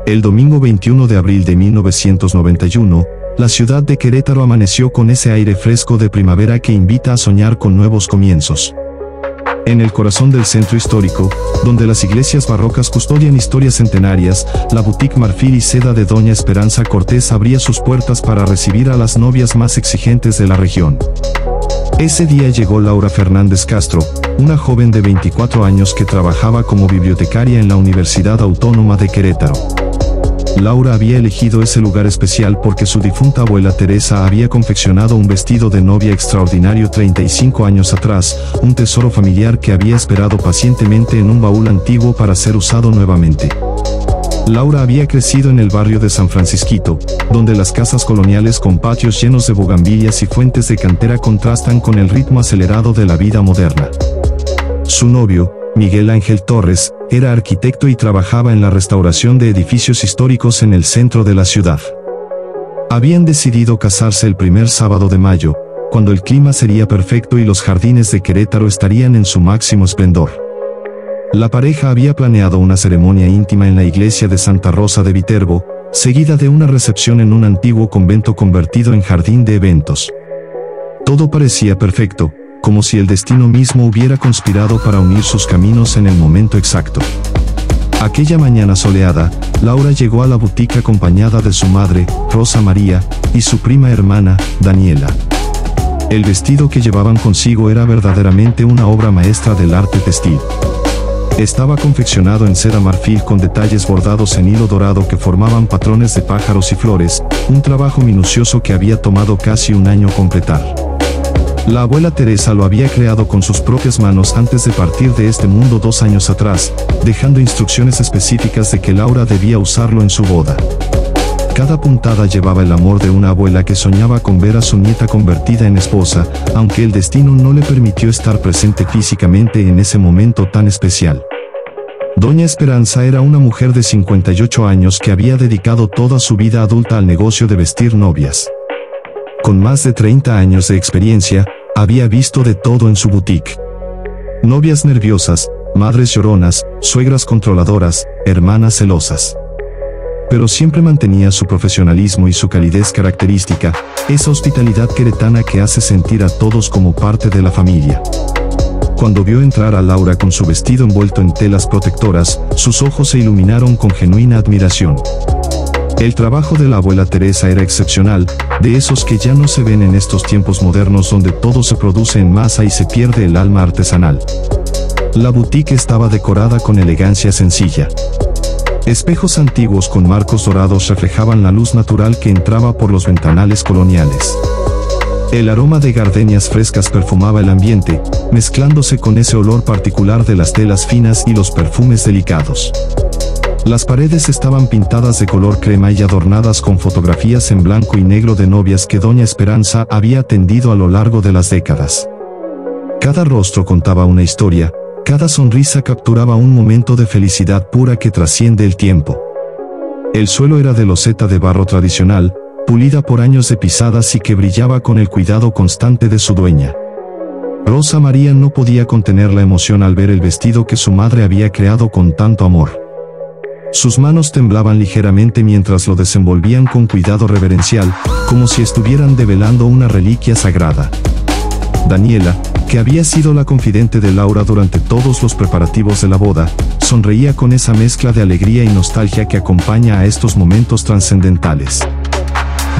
El domingo 21 de abril de 1991, la ciudad de Querétaro amaneció con ese aire fresco de primavera que invita a soñar con nuevos comienzos. En el corazón del centro histórico, donde las iglesias barrocas custodian historias centenarias, la boutique Marfil y Seda de Doña Esperanza Cortés abría sus puertas para recibir a las novias más exigentes de la región. Ese día llegó Laura Fernández Castro, una joven de 24 años que trabajaba como bibliotecaria en la Universidad Autónoma de Querétaro. Laura había elegido ese lugar especial porque su difunta abuela Teresa había confeccionado un vestido de novia extraordinario 35 años atrás, un tesoro familiar que había esperado pacientemente en un baúl antiguo para ser usado nuevamente. Laura había crecido en el barrio de San Francisquito, donde las casas coloniales con patios llenos de bugambilias y fuentes de cantera contrastan con el ritmo acelerado de la vida moderna. Su novio, Miguel Ángel Torres, era arquitecto y trabajaba en la restauración de edificios históricos en el centro de la ciudad. Habían decidido casarse el primer sábado de mayo, cuando el clima sería perfecto y los jardines de Querétaro estarían en su máximo esplendor. La pareja había planeado una ceremonia íntima en la iglesia de Santa Rosa de Viterbo, seguida de una recepción en un antiguo convento convertido en jardín de eventos. Todo parecía perfecto, como si el destino mismo hubiera conspirado para unir sus caminos en el momento exacto. Aquella mañana soleada, Laura llegó a la boutique acompañada de su madre, Rosa María, y su prima hermana, Daniela. El vestido que llevaban consigo era verdaderamente una obra maestra del arte textil. Estaba confeccionado en seda marfil con detalles bordados en hilo dorado que formaban patrones de pájaros y flores, un trabajo minucioso que había tomado casi un año completar. La abuela Teresa lo había creado con sus propias manos antes de partir de este mundo 2 años atrás, dejando instrucciones específicas de que Laura debía usarlo en su boda. Cada puntada llevaba el amor de una abuela que soñaba con ver a su nieta convertida en esposa, aunque el destino no le permitió estar presente físicamente en ese momento tan especial. Doña Esperanza era una mujer de 58 años que había dedicado toda su vida adulta al negocio de vestir novias. Con más de 30 años de experiencia, había visto de todo en su boutique. Novias nerviosas, madres lloronas, suegras controladoras, hermanas celosas. Pero siempre mantenía su profesionalismo y su calidez característica, esa hospitalidad queretana que hace sentir a todos como parte de la familia. Cuando vio entrar a Laura con su vestido envuelto en telas protectoras, sus ojos se iluminaron con genuina admiración. El trabajo de la abuela Teresa era excepcional, de esos que ya no se ven en estos tiempos modernos donde todo se produce en masa y se pierde el alma artesanal. La boutique estaba decorada con elegancia sencilla. Espejos antiguos con marcos dorados reflejaban la luz natural que entraba por los ventanales coloniales. El aroma de gardenias frescas perfumaba el ambiente, mezclándose con ese olor particular de las telas finas y los perfumes delicados. Las paredes estaban pintadas de color crema y adornadas con fotografías en blanco y negro de novias que Doña Esperanza había atendido a lo largo de las décadas. Cada rostro contaba una historia, cada sonrisa capturaba un momento de felicidad pura que trasciende el tiempo. El suelo era de loseta de barro tradicional, pulida por años de pisadas y que brillaba con el cuidado constante de su dueña. Rosa María no podía contener la emoción al ver el vestido que su madre había creado con tanto amor. Sus manos temblaban ligeramente mientras lo desenvolvían con cuidado reverencial, como si estuvieran develando una reliquia sagrada. Daniela, que había sido la confidente de Laura durante todos los preparativos de la boda, sonreía con esa mezcla de alegría y nostalgia que acompaña a estos momentos trascendentales.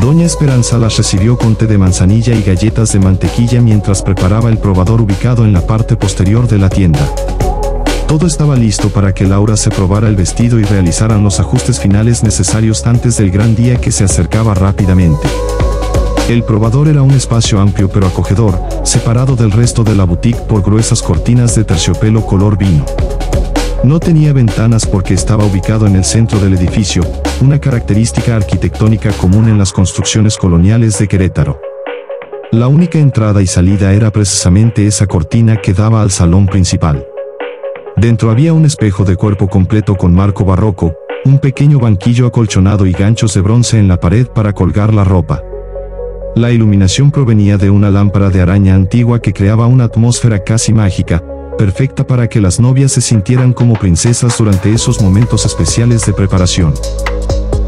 Doña Esperanza las recibió con té de manzanilla y galletas de mantequilla mientras preparaba el probador ubicado en la parte posterior de la tienda. Todo estaba listo para que Laura se probara el vestido y realizaran los ajustes finales necesarios antes del gran día que se acercaba rápidamente. El probador era un espacio amplio pero acogedor, separado del resto de la boutique por gruesas cortinas de terciopelo color vino. No tenía ventanas porque estaba ubicado en el centro del edificio, una característica arquitectónica común en las construcciones coloniales de Querétaro. La única entrada y salida era precisamente esa cortina que daba al salón principal. Dentro había un espejo de cuerpo completo con marco barroco, un pequeño banquillo acolchonado y ganchos de bronce en la pared para colgar la ropa. La iluminación provenía de una lámpara de araña antigua que creaba una atmósfera casi mágica, perfecta para que las novias se sintieran como princesas durante esos momentos especiales de preparación.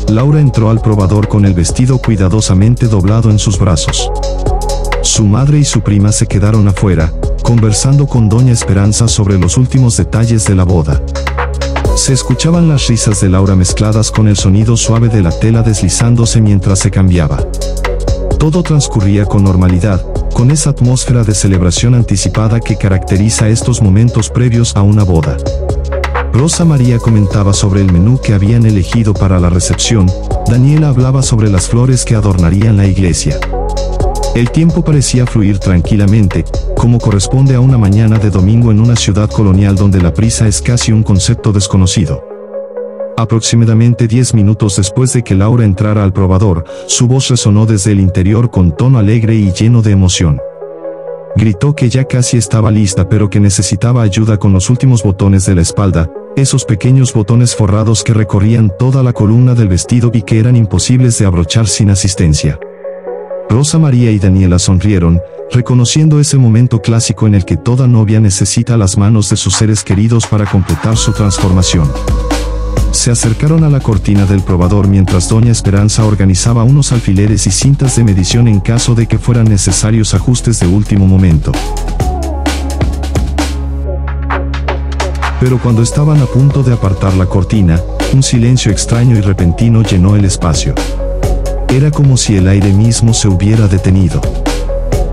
Laura entró al probador con el vestido cuidadosamente doblado en sus brazos. Su madre y su prima se quedaron afuera, conversando con doña Esperanza sobre los últimos detalles de la boda. Se escuchaban las risas de Laura mezcladas con el sonido suave de la tela deslizándose mientras se cambiaba. Todo transcurría con normalidad, con esa atmósfera de celebración anticipada que caracteriza estos momentos previos a una boda. Rosa María comentaba sobre el menú que habían elegido para la recepción, Daniela hablaba sobre las flores que adornarían la iglesia. El tiempo parecía fluir tranquilamente, como corresponde a una mañana de domingo en una ciudad colonial donde la prisa es casi un concepto desconocido. Aproximadamente 10 minutos después de que Laura entrara al probador, su voz resonó desde el interior con tono alegre y lleno de emoción. Gritó que ya casi estaba lista pero que necesitaba ayuda con los últimos botones de la espalda, esos pequeños botones forrados que recorrían toda la columna del vestido y que eran imposibles de abrochar sin asistencia. Rosa María y Daniela sonrieron, reconociendo ese momento clásico en el que toda novia necesita las manos de sus seres queridos para completar su transformación. Se acercaron a la cortina del probador mientras doña Esperanza organizaba unos alfileres y cintas de medición en caso de que fueran necesarios ajustes de último momento. Pero cuando estaban a punto de apartar la cortina, un silencio extraño y repentino llenó el espacio. Era como si el aire mismo se hubiera detenido.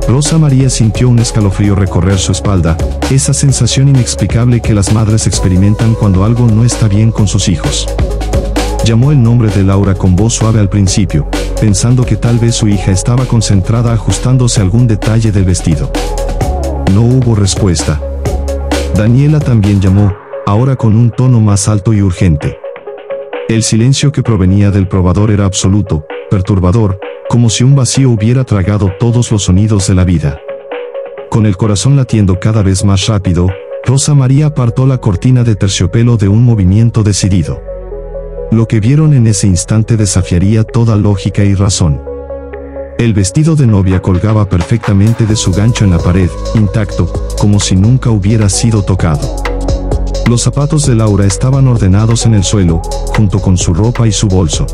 Rosa María sintió un escalofrío recorrer su espalda, esa sensación inexplicable que las madres experimentan cuando algo no está bien con sus hijos. Llamó el nombre de Laura con voz suave al principio, pensando que tal vez su hija estaba concentrada ajustándose algún detalle del vestido. No hubo respuesta. Daniela también llamó, ahora con un tono más alto y urgente. El silencio que provenía del probador era absoluto, perturbador, como si un vacío hubiera tragado todos los sonidos de la vida. Con el corazón latiendo cada vez más rápido, Rosa María apartó la cortina de terciopelo de un movimiento decidido. Lo que vieron en ese instante desafiaría toda lógica y razón. El vestido de novia colgaba perfectamente de su gancho en la pared, intacto, como si nunca hubiera sido tocado. Los zapatos de Laura estaban ordenados en el suelo, junto con su ropa y su bolso.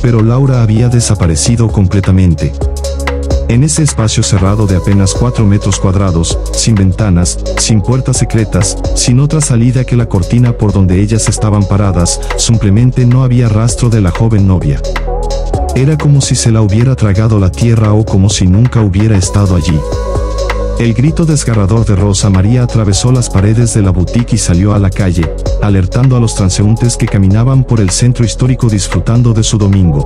Pero Laura había desaparecido completamente. En ese espacio cerrado de apenas 4 metros cuadrados, sin ventanas, sin puertas secretas, sin otra salida que la cortina por donde ellas estaban paradas, simplemente no había rastro de la joven novia. Era como si se la hubiera tragado la tierra o como si nunca hubiera estado allí. El grito desgarrador de Rosa María atravesó las paredes de la boutique y salió a la calle, alertando a los transeúntes que caminaban por el centro histórico disfrutando de su domingo.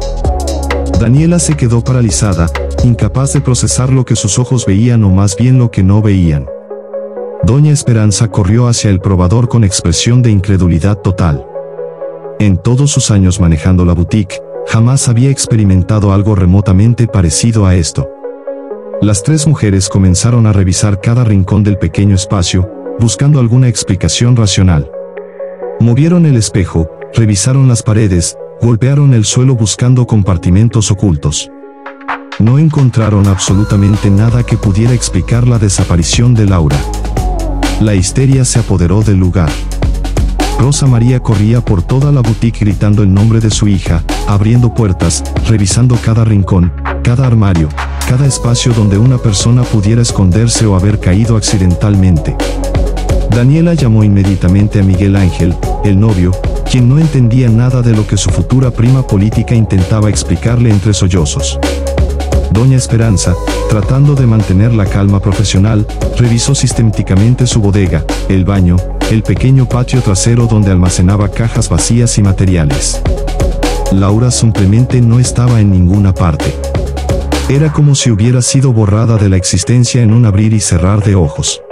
Daniela se quedó paralizada, incapaz de procesar lo que sus ojos veían o más bien lo que no veían. Doña Esperanza corrió hacia el probador con expresión de incredulidad total. En todos sus años manejando la boutique, jamás había experimentado algo remotamente parecido a esto. Las tres mujeres comenzaron a revisar cada rincón del pequeño espacio, buscando alguna explicación racional. Movieron el espejo, revisaron las paredes, golpearon el suelo buscando compartimentos ocultos. No encontraron absolutamente nada que pudiera explicar la desaparición de Laura. La histeria se apoderó del lugar. Rosa María corría por toda la boutique gritando el nombre de su hija, abriendo puertas, revisando cada rincón, cada armario, cada espacio donde una persona pudiera esconderse o haber caído accidentalmente. Daniela llamó inmediatamente a Miguel Ángel, el novio, quien no entendía nada de lo que su futura prima política intentaba explicarle entre sollozos. Doña Esperanza, tratando de mantener la calma profesional, revisó sistemáticamente su bodega, el baño, el pequeño patio trasero donde almacenaba cajas vacías y materiales. Laura simplemente no estaba en ninguna parte. Era como si hubiera sido borrada de la existencia en un abrir y cerrar de ojos.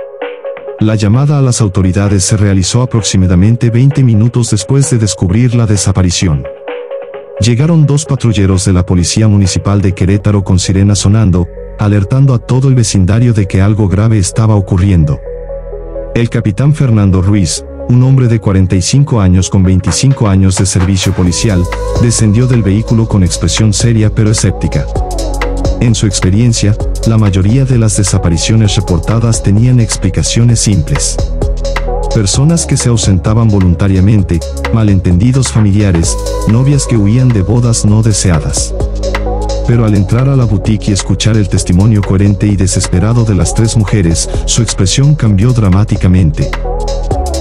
La llamada a las autoridades se realizó aproximadamente 20 minutos después de descubrir la desaparición. Llegaron 2 patrulleros de la Policía Municipal de Querétaro con sirenas sonando, alertando a todo el vecindario de que algo grave estaba ocurriendo. El capitán Fernando Ruiz, un hombre de 45 años con 25 años de servicio policial, descendió del vehículo con expresión seria pero escéptica. En su experiencia, la mayoría de las desapariciones reportadas tenían explicaciones simples. Personas que se ausentaban voluntariamente, malentendidos familiares, novias que huían de bodas no deseadas. Pero al entrar a la boutique y escuchar el testimonio coherente y desesperado de las tres mujeres, su expresión cambió dramáticamente.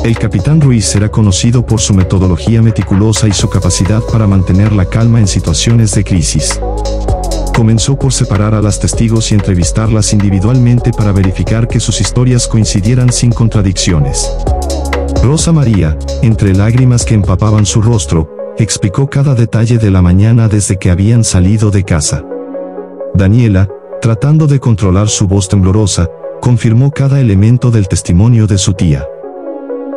El capitán Ruiz era conocido por su metodología meticulosa y su capacidad para mantener la calma en situaciones de crisis. Comenzó por separar a las testigos y entrevistarlas individualmente para verificar que sus historias coincidieran sin contradicciones. Rosa María, entre lágrimas que empapaban su rostro, explicó cada detalle de la mañana desde que habían salido de casa. Daniela, tratando de controlar su voz temblorosa, confirmó cada elemento del testimonio de su tía.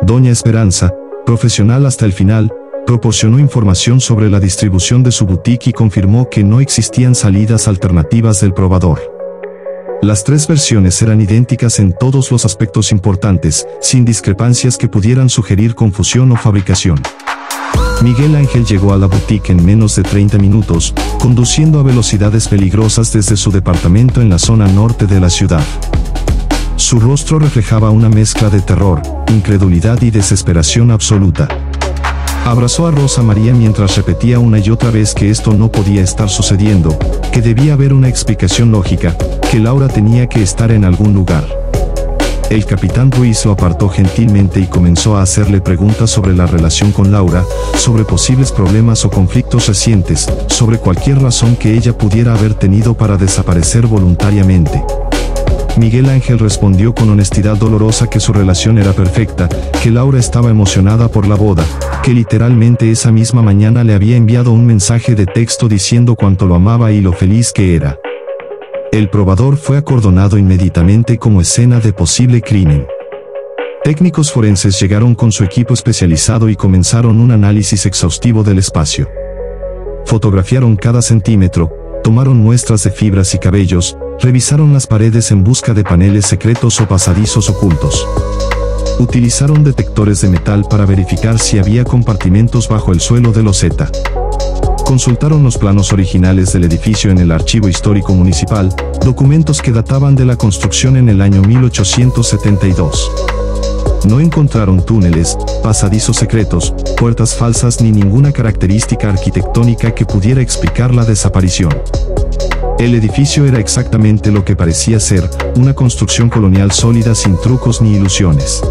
Doña Esperanza, profesional hasta el final, proporcionó información sobre la distribución de su boutique y confirmó que no existían salidas alternativas del probador. Las tres versiones eran idénticas en todos los aspectos importantes, sin discrepancias que pudieran sugerir confusión o fabricación. Miguel Ángel llegó a la boutique en menos de 30 minutos, conduciendo a velocidades peligrosas desde su departamento en la zona norte de la ciudad. Su rostro reflejaba una mezcla de terror, incredulidad y desesperación absoluta. Abrazó a Rosa María mientras repetía una y otra vez que esto no podía estar sucediendo, que debía haber una explicación lógica, que Laura tenía que estar en algún lugar. El capitán Ruiz lo apartó gentilmente y comenzó a hacerle preguntas sobre la relación con Laura, sobre posibles problemas o conflictos recientes, sobre cualquier razón que ella pudiera haber tenido para desaparecer voluntariamente. Miguel Ángel respondió con honestidad dolorosa que su relación era perfecta, que Laura estaba emocionada por la boda, que literalmente esa misma mañana le había enviado un mensaje de texto diciendo cuánto lo amaba y lo feliz que era. El probador fue acordonado inmediatamente como escena de posible crimen. Técnicos forenses llegaron con su equipo especializado y comenzaron un análisis exhaustivo del espacio. Fotografiaron cada centímetro, tomaron muestras de fibras y cabellos, revisaron las paredes en busca de paneles secretos o pasadizos ocultos. Utilizaron detectores de metal para verificar si había compartimentos bajo el suelo de loseta. Consultaron los planos originales del edificio en el Archivo Histórico Municipal, documentos que databan de la construcción en el año 1872. No encontraron túneles, pasadizos secretos, puertas falsas ni ninguna característica arquitectónica que pudiera explicar la desaparición. El edificio era exactamente lo que parecía ser, una construcción colonial sólida sin trucos ni ilusiones.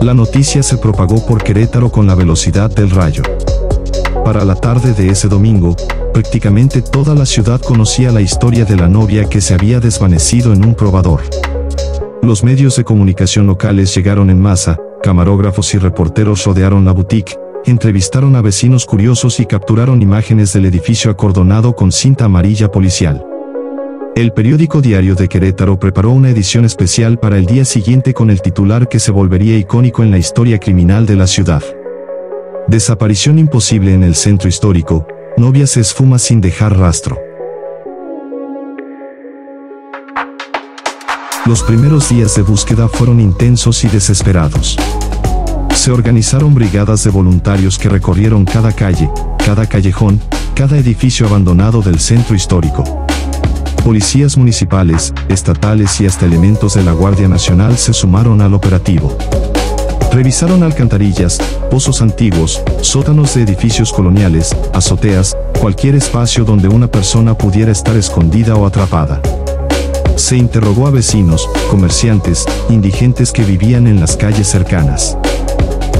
La noticia se propagó por Querétaro con la velocidad del rayo. Para la tarde de ese domingo, prácticamente toda la ciudad conocía la historia de la novia que se había desvanecido en un probador. Los medios de comunicación locales llegaron en masa, camarógrafos y reporteros rodearon la boutique, entrevistaron a vecinos curiosos y capturaron imágenes del edificio acordonado con cinta amarilla policial. El periódico Diario de Querétaro preparó una edición especial para el día siguiente con el titular que se volvería icónico en la historia criminal de la ciudad. Desaparición imposible en el centro histórico, novia se esfuma sin dejar rastro. Los primeros días de búsqueda fueron intensos y desesperados. Se organizaron brigadas de voluntarios que recorrieron cada calle, cada callejón, cada edificio abandonado del centro histórico. Policías municipales, estatales y hasta elementos de la Guardia Nacional se sumaron al operativo. Revisaron alcantarillas, pozos antiguos, sótanos de edificios coloniales, azoteas, cualquier espacio donde una persona pudiera estar escondida o atrapada. Se interrogó a vecinos, comerciantes, indigentes que vivían en las calles cercanas.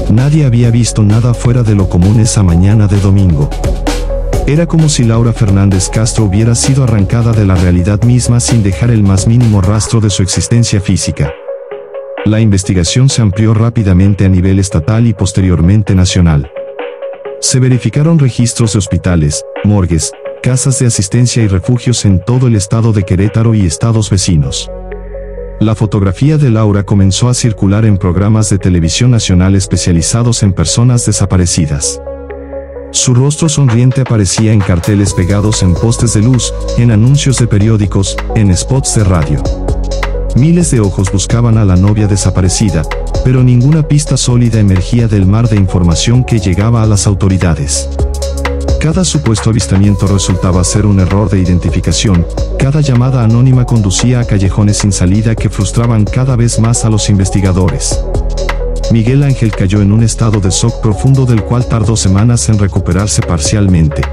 Nadie había visto nada fuera de lo común esa mañana de domingo. Era como si Laura Fernández Castro hubiera sido arrancada de la realidad misma sin dejar el más mínimo rastro de su existencia física. La investigación se amplió rápidamente a nivel estatal y posteriormente nacional. Se verificaron registros de hospitales, morgues, casas de asistencia y refugios en todo el estado de Querétaro y estados vecinos. La fotografía de Laura comenzó a circular en programas de televisión nacional especializados en personas desaparecidas. Su rostro sonriente aparecía en carteles pegados en postes de luz, en anuncios de periódicos, en spots de radio. Miles de ojos buscaban a la novia desaparecida, pero ninguna pista sólida emergía del mar de información que llegaba a las autoridades. Cada supuesto avistamiento resultaba ser un error de identificación, cada llamada anónima conducía a callejones sin salida que frustraban cada vez más a los investigadores. Miguel Ángel cayó en un estado de shock profundo del cual tardó semanas en recuperarse parcialmente.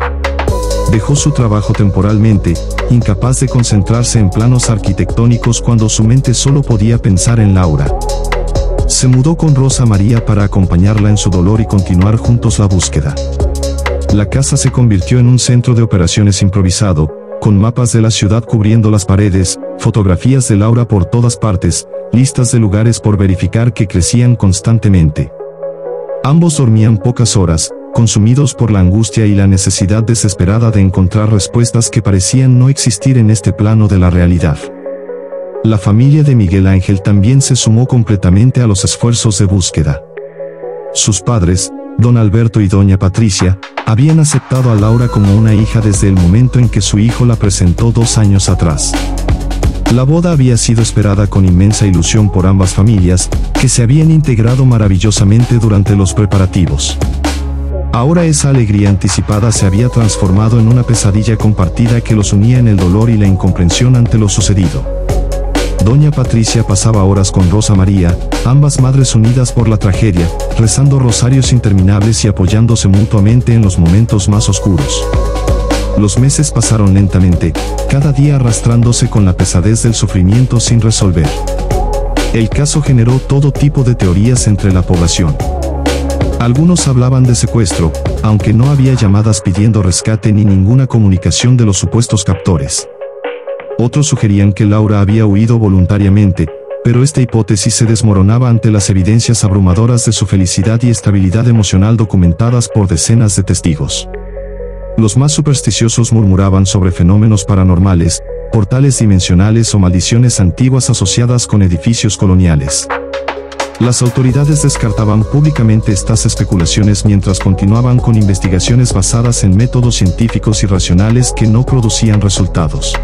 Dejó su trabajo temporalmente, incapaz de concentrarse en planos arquitectónicos cuando su mente solo podía pensar en Laura. Se mudó con Rosa María para acompañarla en su dolor y continuar juntos la búsqueda. La casa se convirtió en un centro de operaciones improvisado, con mapas de la ciudad cubriendo las paredes, fotografías de Laura por todas partes, listas de lugares por verificar que crecían constantemente. Ambos dormían pocas horas, consumidos por la angustia y la necesidad desesperada de encontrar respuestas que parecían no existir en este plano de la realidad. La familia de Miguel Ángel también se sumó completamente a los esfuerzos de búsqueda. Sus padres, don Alberto y doña Patricia, habían aceptado a Laura como una hija desde el momento en que su hijo la presentó 2 años atrás. La boda había sido esperada con inmensa ilusión por ambas familias, que se habían integrado maravillosamente durante los preparativos. Ahora esa alegría anticipada se había transformado en una pesadilla compartida que los unía en el dolor y la incomprensión ante lo sucedido. Doña Patricia pasaba horas con Rosa María, ambas madres unidas por la tragedia, rezando rosarios interminables y apoyándose mutuamente en los momentos más oscuros. Los meses pasaron lentamente, cada día arrastrándose con la pesadez del sufrimiento sin resolver. El caso generó todo tipo de teorías entre la población. Algunos hablaban de secuestro, aunque no había llamadas pidiendo rescate ni ninguna comunicación de los supuestos captores. Otros sugerían que Laura había huido voluntariamente, pero esta hipótesis se desmoronaba ante las evidencias abrumadoras de su felicidad y estabilidad emocional documentadas por decenas de testigos. Los más supersticiosos murmuraban sobre fenómenos paranormales, portales dimensionales o maldiciones antiguas asociadas con edificios coloniales. Las autoridades descartaban públicamente estas especulaciones mientras continuaban con investigaciones basadas en métodos científicos y racionales que no producían resultados.